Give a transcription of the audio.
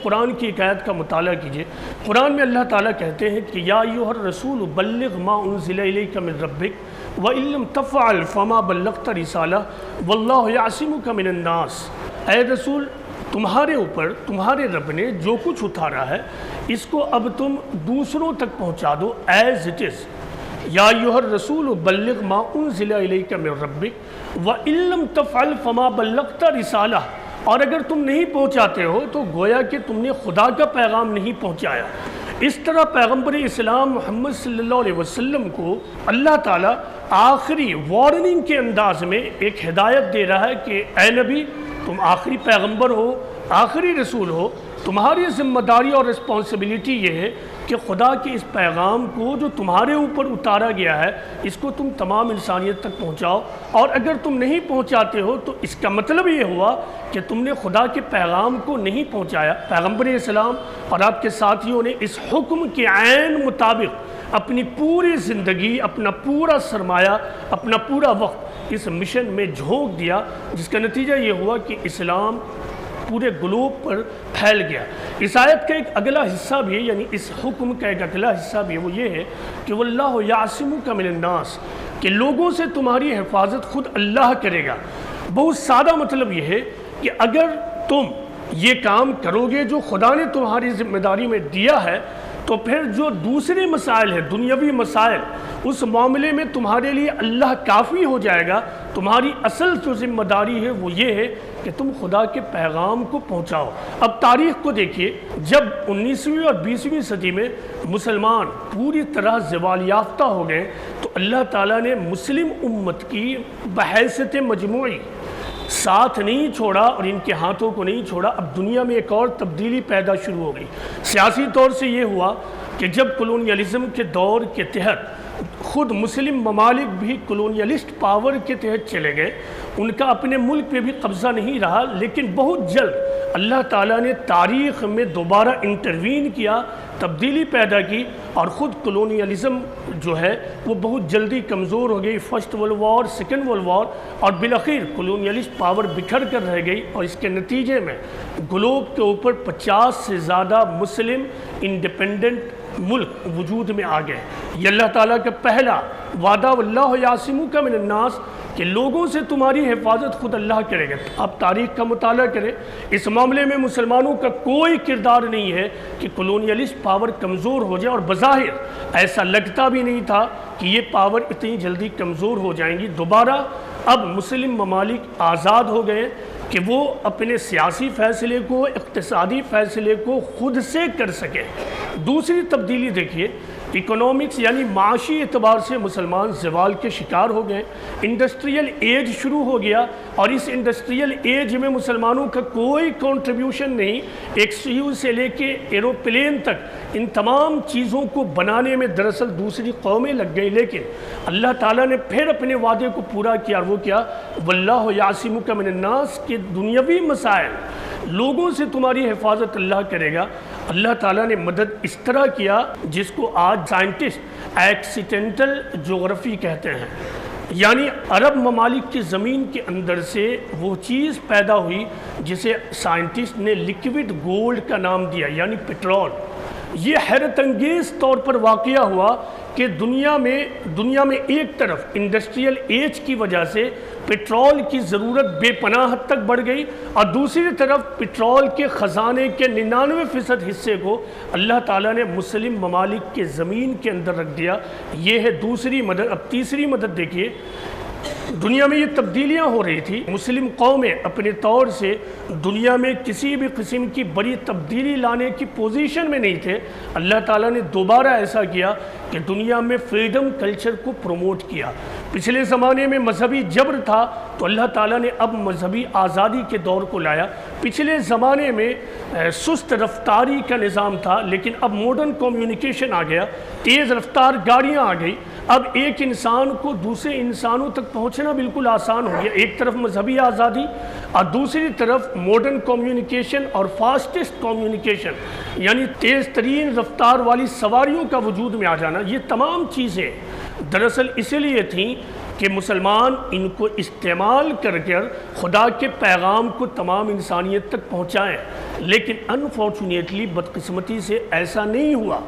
قرآن کی ایک آیت کا مطالعہ کیجئے۔ قرآن میں اللہ تعالیٰ کہتے ہیں کہ یا ایھا الرسول بلغ ما انزل الیک من ربک وان لم تفعل فما بلغت رسالہ واللہ یعصمک من الناس۔ اے رسول، تمہارے اوپر تمہارے رب نے جو کچھ اتارا ہے اس کو اب تم دوسروں تک پہنچا دو ایز اٹ از۔ یا ایھا الرسول بلغ ما انزل الیک من ربک وان لم تفعل فما بلغت رسالہ، اور اگر تم نہیں پہنچاتے ہو تو گویا کہ تم نے خدا کا پیغام نہیں پہنچایا۔ اس طرح پیغمبر اسلام محمد صلی اللہ علیہ وسلم کو اللہ تعالیٰ آخری وارننگ کے انداز میں ایک ہدایت دے رہا ہے کہ اے نبی، تم آخری پیغمبر ہو، آخری رسول ہو، تمہاری ذمہ داری اور رسپانسبلٹی یہ ہے کہ خدا کے اس پیغام کو جو تمہارے اوپر اتارا گیا ہے اس کو تم تمام انسانیت تک پہنچاؤ، اور اگر تم نہیں پہنچاتے ہو تو اس کا مطلب یہ ہوا کہ تم نے خدا کے پیغام کو نہیں پہنچایا۔ پیغمبر اسلام اور آپ کے ساتھیوں نے اس حکم کے عین مطابق اپنی پوری زندگی، اپنا پورا سرمایہ، اپنا پورا وقت اس مشن میں جھونک دیا، جس کا نتیجہ یہ ہوا کہ اسلام پورے گلوب پر پھیل گیا۔ اس آیت کا ایک اگلا حصہ بھی ہے، یعنی اس حکم کا ایک اگلا حصہ بھی ہے، وہ یہ ہے کہ واللہ یعصمک من الناس، کہ لوگوں سے تمہاری حفاظت خود اللہ کرے گا۔ بہت سادہ مطلب یہ ہے کہ اگر تم یہ کام کرو گے جو خدا نے تمہاری ذمہ داری میں دیا ہے تو پھر جو دوسرے مسائل ہیں، دنیاوی مسائل، اس معاملے میں تمہارے لیے اللہ کافی ہو جائے گا۔ تمہاری اصل جو ذمہ داری ہے وہ یہ ہے کہ تم خدا کے پیغام کو پہنچاؤ۔ اب تاریخ کو دیکھیے، جب 19ویں اور 20ویں صدی میں مسلمان پوری طرح زوال یافتہ ہو گئے تو اللہ تعالیٰ نے مسلم امت کی بحیثیت مجموعی ساتھ نہیں چھوڑا اور ان کے ہاتھوں کو نہیں چھوڑا۔ اب دنیا میں ایک اور تبدیلی پیدا شروع ہو گئی۔ سیاسی طور سے یہ ہوا کہ جب کولونیلزم کے دور کے تحت خود مسلم ممالک بھی کولونیلسٹ پاور کے تحت چلے گئے، ان کا اپنے ملک پہ بھی قبضہ نہیں رہا، لیکن بہت جلد اللہ تعالیٰ نے تاریخ میں دوبارہ انٹروین کیا، تبدیلی پیدا کی، اور خود کولونیلزم جو ہے وہ بہت جلدی کمزور ہو گئی۔ First world war, second world war, اور بالآخر کولونیلسٹ پاور بکھر کر رہ گئی، اور اس کے نتیجے میں گلوب کے اوپر 50 سے زیادہ مسلم انڈیپینڈنٹ ملک وجود میں آ گئے۔ یہ اللہ تعالیٰ کا پہلا وعدہ واللہ یعصمک من الناس، کہ لوگوں سے تمہاری حفاظت خود اللہ کرے گا۔ آپ تاریخ کا مطالعہ کریں، اس معاملے میں مسلمانوں کا کوئی کردار نہیں ہے کہ کولونیلسٹ پاور کمزور ہو جائے، اور بظاہر ایسا لگتا بھی نہیں تھا کہ یہ پاور اتنی جلدی کمزور ہو جائیں گی۔ دوبارہ اب مسلم ممالک آزاد ہو گئے کہ وہ اپنے سیاسی فیصلے کو، اقتصادی فیصلے کو خود سے کر سکے۔ دوسری تبدیلی دیکھیے، اکنامکس یعنی معاشی اعتبار سے مسلمان زوال کے شکار ہو گئے۔ انڈسٹریل ایج شروع ہو گیا، اور اس انڈسٹریل ایج میں مسلمانوں کا کوئی کنٹریبیوشن نہیں۔ ایک سیو سے لے کے ایروپلین تک ان تمام چیزوں کو بنانے میں دراصل دوسری قومیں لگ گئی، لیکن اللہ تعالیٰ نے پھر اپنے وعدے کو پورا کیا، اور وہ کیا واللہ یعصمک من الناس، کہ دنیاوی مسائل، لوگوں سے تمہاری حفاظت اللہ کرے گا۔ اللہ تعالیٰ نے مدد اس طرح کیا جس کو آج سائنٹسٹ ایکسیڈنٹل جغرافی کہتے ہیں، یعنی عرب ممالک کی زمین کے اندر سے وہ چیز پیدا ہوئی جسے سائنٹسٹ نے لیکوڈ گولڈ کا نام دیا، یعنی پٹرول۔ یہ حیرت انگیز طور پر واقعہ ہوا کہ دنیا میں ایک طرف انڈسٹریل ایج کی وجہ سے پٹرول کی ضرورت بے پناہ حد تک بڑھ گئی، اور دوسری طرف پٹرول کے خزانے کے 99% حصے کو اللہ تعالیٰ نے مسلم ممالک کے زمین کے اندر رکھ دیا۔ یہ ہے دوسری مدد۔ اب تیسری مدد دیکھیے، دنیا میں یہ تبدیلیاں ہو رہی تھی، مسلم قومیں اپنے طور سے دنیا میں کسی بھی قسم کی بڑی تبدیلی لانے کی پوزیشن میں نہیں تھے۔ اللہ تعالیٰ نے دوبارہ ایسا کیا کہ دنیا میں فریڈم کلچر کو پروموٹ کیا۔ پچھلے زمانے میں مذہبی جبر تھا تو اللہ تعالیٰ نے اب مذہبی آزادی کے دور کو لایا۔ پچھلے زمانے میں سست رفتاری کا نظام تھا، لیکن اب ماڈرن کمیونیکیشن آ گیا، تیز رفتار گاڑیاں آ گئی۔ اب ایک انسان کو دوسرے انسانوں تک پہنچنا بالکل آسان ہو گیا۔ ایک طرف مذہبی آزادی اور دوسری طرف ماڈرن کمیونیکیشن اور فاسٹسٹ کمیونیکیشن، یعنی تیز ترین رفتار والی سواریوں کا وجود میں آ جانا۔ یہ تمام چیزیں دراصل اسی لیے تھیں کہ مسلمان ان کو استعمال کر خدا کے پیغام کو تمام انسانیت تک پہنچائیں، لیکن انفارچونیٹلی بدقسمتی سے ایسا نہیں ہوا۔